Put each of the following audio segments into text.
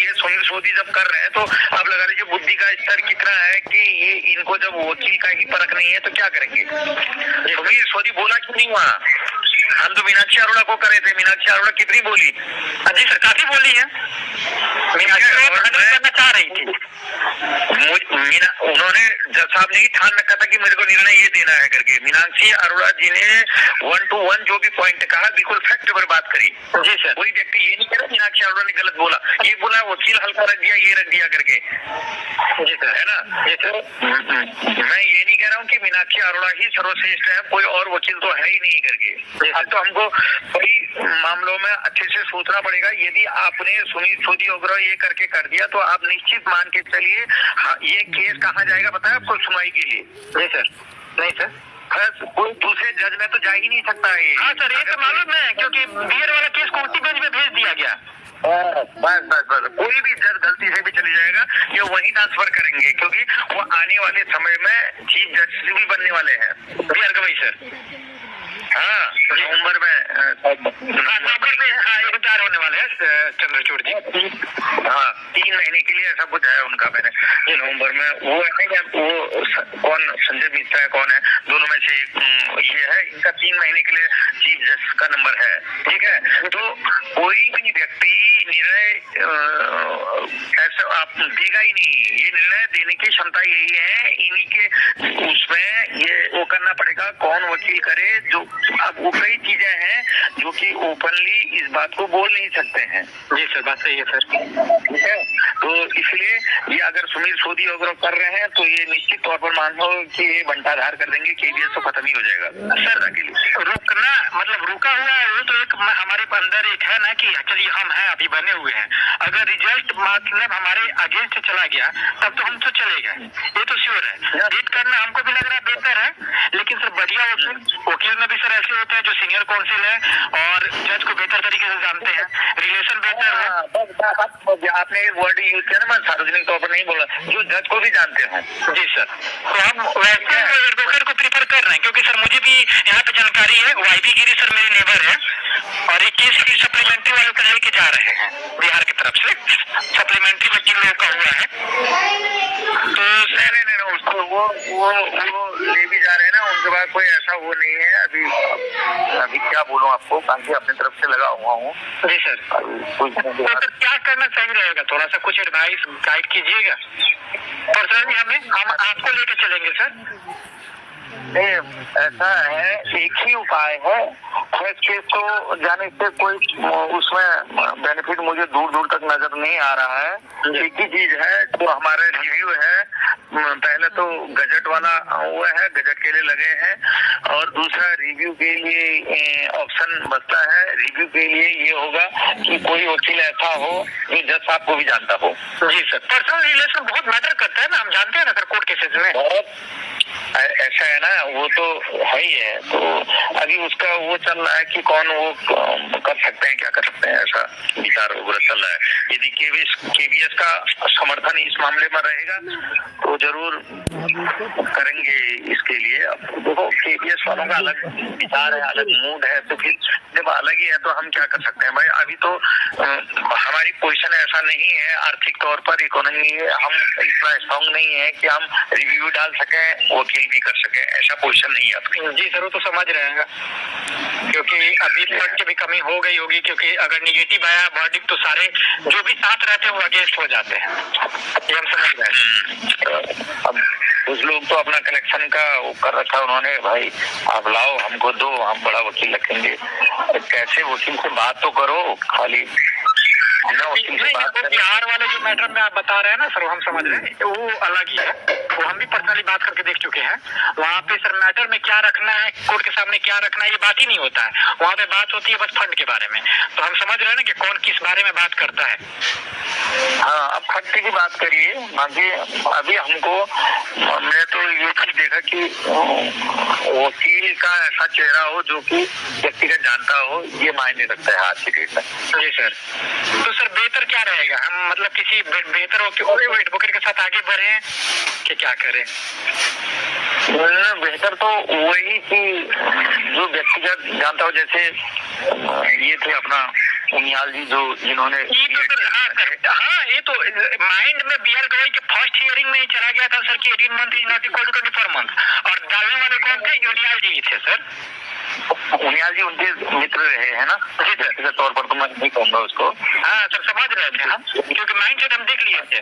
ये सुनील सोधी जब कर रहे हैं तो आप लगा लीजिए बुद्धि का स्तर कितना है कि ये इनको जब वकील का ही परख नहीं है तो क्या करेंगे। सुनील सोधी बोला क्यों नहीं वहाँ? हम तो मीनाक्षी अरोड़ा को करे थे। मीनाक्षी अरोड़ा कितनी बोली? जी सर, काफी बोली है। मीनाक्षी करना चाह रही थी। उन्होंने जज साहब ने ही ठान रखा था कि मेरे को निर्णय ये देना है करके। मीनाक्षी अरोड़ा जी ने 1 to 1 जो भी पॉइंट कहा बिल्कुल फैक्ट पर बात करी। जी सर, कोई व्यक्ति ये नहीं करे मीनाक्षी अरोड़ा ने गलत बोला, ये बोला वकील हल्का रख दिया, ये रख दिया करके। जी सर, है ना। जी सर, मैं ये नहीं कह रहा हूँ कि मीनाक्षी अरोड़ा ही सर्वश्रेष्ठ है, कोई और वकील तो है ही नहीं करके। अब तो हमको कई मामलों में अच्छे से सोचना पड़ेगा। यदि आपने सुनील सोधी वगैरह ये करके कर दिया तो आप निश्चित मान के चलिए ये केस कहाँ जाएगा पता है आपको सुनवाई के लिए? नहीं सर, नहीं सर, कोई दूसरे जज में तो जा ही नहीं सकता है। हाँ सर, ये तो मालूम है क्योंकि बियर वाला केस को उसी बेंच में भेज दिया गया। बस कोई भी जज गलती से भी चली जाएगा, ये वही ट्रांसफर करेंगे क्योंकि वो आने वाले समय में चीफ जस्टिस भी बनने वाले हैं। बियर गवई सर, हाँ नवंबर में रिटायर होने वाले हैं चंद्रचूड़ जी। हाँ 3 महीने के लिए ऐसा कुछ है उनका। मैंने नवंबर में वो है वो कौन संजय मिश्रा है कौन है, दोनों में से ये है, इनका 3 महीने के लिए चीफ जस्टिस का नंबर है। ठीक है, तो कोई भी व्यक्ति निर्णय ऐसा आप देगा ही नहीं। ये निर्णय देने की क्षमता यही है इन्हीं के उसमें ये वो करना पड़ेगा कौन वकील करे। जो अब वो कई चीजें हैं जो कि ओपनली इस बात को बोल नहीं सकते हैं। जी सर, बात सही है सर। ठीक है, तो इसलिए ये अगर सुनील सोधी वगैरह कर रहे हैं तो ये निश्चित तौर पर मान लो कि ये बंटाधार कर देंगे, केबीएस तो खत्म ही हो जाएगा सर के लिए। रुकना मतलब रुका हुआ है वो तो एक हमारे अंदर एक है ना कि चलिए हम हैं अभी बने हुए हैं। अगर रिजल्ट मतलब हमारे अगेंस्ट चला गया तब तो हम तो चले गए, ये तो श्योर है। वेट करना हमको भी लग रहा है बेहतर है, लेकिन सर बढ़िया वकील में भी सर ऐसे होते हैं जो सीनियर काउंसिल है और जज को बेहतर तरीके से जानते हैं, रिलेशन बेहतर है। आपने एक वर्ड यूज किया ना, मैं सार्वजनिक तौर पर नहीं बोला, जो जज को भी जानते हैं। जी सर, तो हम वैसे एडवोकेट को प्रीफर कर रहे हैं क्योंकि सर मुझे भी यहाँ पे जानकारी है। वाईपी गिरी सर मेरे नेबर है और एक केस की सप्लीमेंट्री वाले को लेके जा रहे हैं बिहार की तरफ से, सप्लीमेंट्री वकील लोग का हुआ है। तो नहीं उसको वो ले भी जा रहे हैं ना, उनके बाद कोई ऐसा वो नहीं है। अभी क्या बोलूं आपको, काफी अपनी तरफ से लगा हुआ हूँ। जी सर, तो सर क्या करना सही रहेगा, थोड़ा सा कुछ एडवाइस गाइड कीजिएगा। पर्सनली हम आपको लेके चलेंगे सर। ऐसा है, एक ही उपाय है। फर्स्ट केस तो जाने से कोई उसमें बेनिफिट मुझे दूर दूर तक नजर नहीं आ रहा है। एक ही चीज है जो हमारा रिव्यू है, पहले तो गजट वाला वो है, गजट के लिए लगे हैं, और दूसरा रिव्यू के लिए ऑप्शन बचता है। रिव्यू के लिए ये होगा कि कोई वकील ऐसा हो जो जज साहब को भी जानता हो। जी सर, पर्सनल रिलेशन बहुत मैटर करता है ना, हम जानते हैं ना सर कोर्ट केसेस में। बहुत ऐसा है ना, वो तो है ही है। तो अभी उसका वो चल रहा है कि कौन वो कर सकते हैं, क्या कर सकते हैं, ऐसा विचार वगैरह चल रहा है। यदि केबीएस का समर्थन इस मामले में रहेगा तो जरूर करेंगे इसके लिए। अब देखो केबीएस वालों का अलग विचार है, अलग मूड है, तो फिर जब अलग ही है तो हम क्या कर सकते हैं भाई। अभी तो हमारी पोजीशन ऐसा नहीं है आर्थिक तौर पर, इकोनॉमी हम इतना स्ट्रॉन्ग नहीं है कि हम रिव्यू डाल सकें, वकील भी कर सकें, ऐसा पोजीशन नहीं है आपकी। जी सर, वो तो समझ रहे हैं क्योंकि अभी फंड की भी कमी हो गई होगी, क्योंकि अगर निगेटिव आया वर्डिक्ट तो सारे जो भी साथ रहते हैं वो अगेंस्ट हो जाते हैं, ये हम समझ रहे हैं। अब कुछ लोग तो अपना कलेक्शन का वो कर रखा है उन्होंने, भाई आप लाओ हमको दो, हम बड़ा वकील रखेंगे। कैसे वकील से बात तो करो, खाली बिहार वाले जो मैटर में आप बता रहे हैं ना सर, वो हम समझ रहे हैं, वो अलग ही है। वो हम भी पर्सनली बात करके देख चुके हैं। वहाँ पे सर मैटर में क्या रखना है, कोर्ट के सामने क्या रखना है, ये बात ही नहीं होता है। वहाँ पे बात होती है बस फंड के बारे में। तो हम समझ रहे हैं ना कि कौन किस बारे में बात करता है। हाँ, अब फंड की बात करिए। बाकी अभी हमने तो ये चीज देखा कि वकील का ऐसा चेहरा हो जो कि व्यक्तिगत जानता हो, ये मायने रखता है आज की डेट में। जी सर, तो सर बेहतर क्या रहेगा, हम मतलब किसी बेहतर एडवोकेट के साथ आगे बढ़े कि क्या करें? बेहतर तो वही कि जो व्यक्तिगत जानता हो, जैसे ये थे अपना उनियाल जी जो जिन्होंने ये तो सर, हाँ सर, हाँ ये तो माइंड में बी आर गवाई के फर्स्ट हियरिंग में ही चला गया था सर कि 18 month is not equal to 24 month, और डालने वाले कौन थे? उनियाल जी थे सर। उनियाल जी उनके मित्र रहे हैं ना, जी सर। व्यक्तिगत तौर पर तो मैं नहीं कहूँगा उसको। हाँ सर, समझ रहे थे हम, क्योंकि माइंड सेट हम देख लिए थे।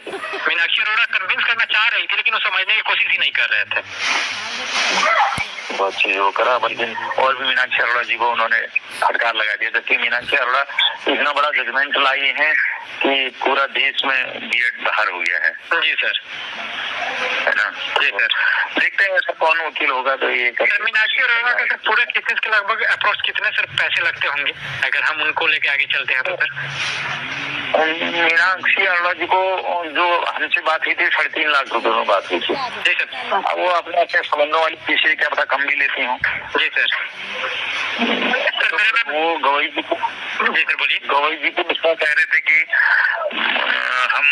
मीनाक्षी अरोड़ा कन्विंस करना चाह रही थी, लेकिन वो समझने की कोशिश ही नहीं कर रहे थे। बहुत चीज वो करा, बल्कि और भी मीनाक्षी अरोड़ा जी को उन्होंने फटकार लगा दिया, जबकि मीनाक्षी अरोड़ा इतना बड़ा जजमेंट लाई है कि पूरा देश में बीएड बाहर हो गया है। जी सर, है ना? जी सर। देखते हैं ऐसा कौन वकील होगा तो ये सर मीनाक्षी अरोड़ा का सर पूरे केसेस के लगभग अप्रोक्स कितने सर पैसे लगते होंगे अगर हम उनको लेके आगे चलते हैं तो सर? मीनाक्षी अरोड़ा जी को जो हमसे बात हुई थी 3.5 लाख रुपए में बात हुई थी। जी सर। अब वो अपने अपने संबंधों वाली किसी क्या पता कम भी लेती हूँ। जी सर। तो वो गवई जी को, जी सर बोलिए। गवई जी को उसको कह रहे थे कि हम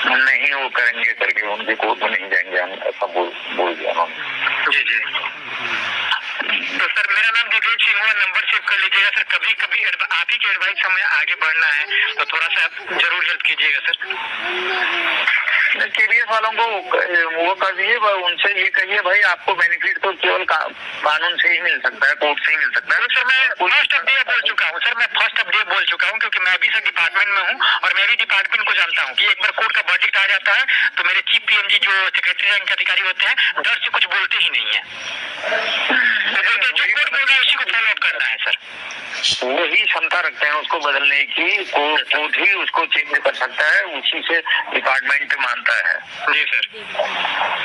नहीं वो करेंगे करके, उनके कोर्ट में नहीं जाएंगे हम, ऐसा बोल दिया उन्होंने। जी जी। तो सर मेरा नाम दिग्विजय सिंह हुआ, नंबर सेव कर लीजिएगा सर। कभी कभी आप ही के एडवाइस हमें आगे बढ़ना है तो थोड़ा सा जरूर हेल्प कीजिएगा सर। केबीएस वालों को वो कर दीजिए, उनसे ये कहिए भाई आपको बेनिफिट तो केवल कानून से ही मिल सकता है, कोर्ट से ही मिल सकता है। सर मैं फर्स्ट अपडेट बोल चुका हूँ सर, मैं फर्स्ट अपडेट बोल चुका हूँ, क्योंकि मैं भी सर डिपार्टमेंट में हूँ और मैं भी डिपार्टमेंट को जानता हूँ कि एक बार कोर्ट का वर्डिक्ट आ जाता है तो मेरे चीफ पीएमजी जो सेक्रेटरी रैंक अधिकारी होते हैं डर से कुछ बोलते ही नहीं है। जो कोर्ट बोल रहा है उसी को फॉलो अप करना है सर। वही क्षमता रखते हैं उसको बदलने की, कोर्ट ही उसको चेंज कर सकता है, उसी से डिपार्टमेंट मानता है। जी सर।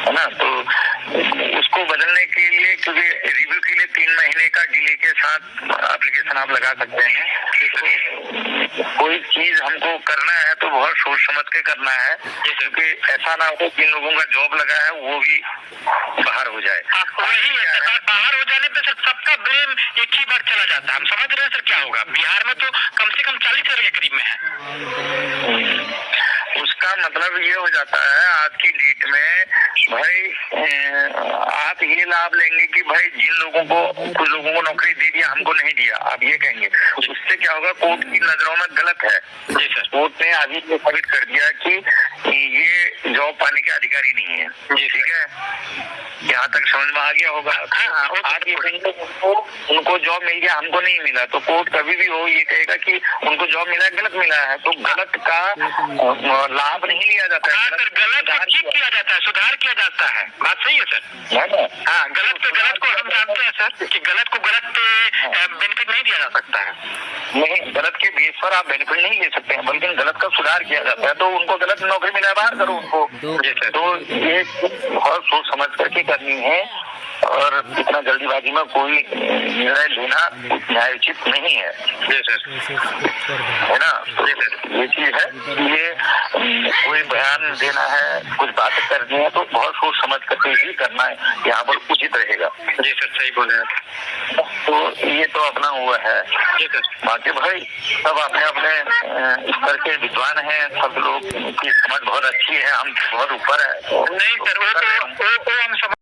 है ना? तो उसको बदलने के लिए, क्योंकि रिव्यू के लिए 3 महीने का डिले के साथ एप्लीकेशन आप लगा सकते हैं। तो कोई चीज हमको करना है तो बहुत सोच समझ के करना है, क्योंकि ऐसा ना हो जिन लोगों का जॉब लगा है वो भी बाहर हो जाए। वही है सर, बाहर हो जाने पे सर सबका ब्लेम एक ही बार चला जाता है। हम समझ रहे हैं सर क्या होगा। बिहार में तो कम से कम 40,000 के करीब में है। उसका मतलब ये हो जाता है आज की डेट में भाई, आप ये लाभ लेंगे कि भाई जिन लोगों को, कुछ लोगों को नौकरी दे दिया हमको नहीं दिया, आप ये कहेंगे। उससे क्या होगा, कोर्ट की नजरों में गलत है। जी सर। कोर्ट ने अभी ये साबित कर दिया कि ये जॉब पाने के अधिकारी नहीं है। जी ठीक है, यहाँ तक समझ में आ गया होगा। आप ये कहेंगे उनको जॉब मिल गया हमको नहीं मिला, तो कोर्ट कभी भी हो ये कहेगा कि उनको जॉब मिला गलत मिला है, तो गलत का लाभ नहीं लिया जाता है। हाँ सर, गलत को ठीक किया जाता है, सुधार किया जाता है। बात सही है सर। हाँ, गलत को हम जानते हैं सर कि गलत को गलत पे बेनिफिट नहीं दिया जा सकता है। नहीं, गलत के बेस पर आप बेनिफिट नहीं ले सकते हैं, बल्कि गलत का सुधार किया जाता है। तो उनको गलत नौकरी मिला बाहर करो उनको। तो ये बहुत सोच समझ करके करनी है, और इतना जल्दीबाजी में कोई निर्णय लेना न्यायोचित नहीं है। है ना? ये चीज है, ये कोई बयान देना है, कुछ बात करनी है तो बहुत सोच समझ करके ही करना है, यहाँ पर उचित रहेगा। जी सर, सही बोले आप। तो ये तो अपना हुआ है। बाकी भाई सब अपने अपने स्तर के विद्वान हैं, सब लोग की समझ बहुत अच्छी है, हम बहुत ऊपर है। नहीं सर, वो हम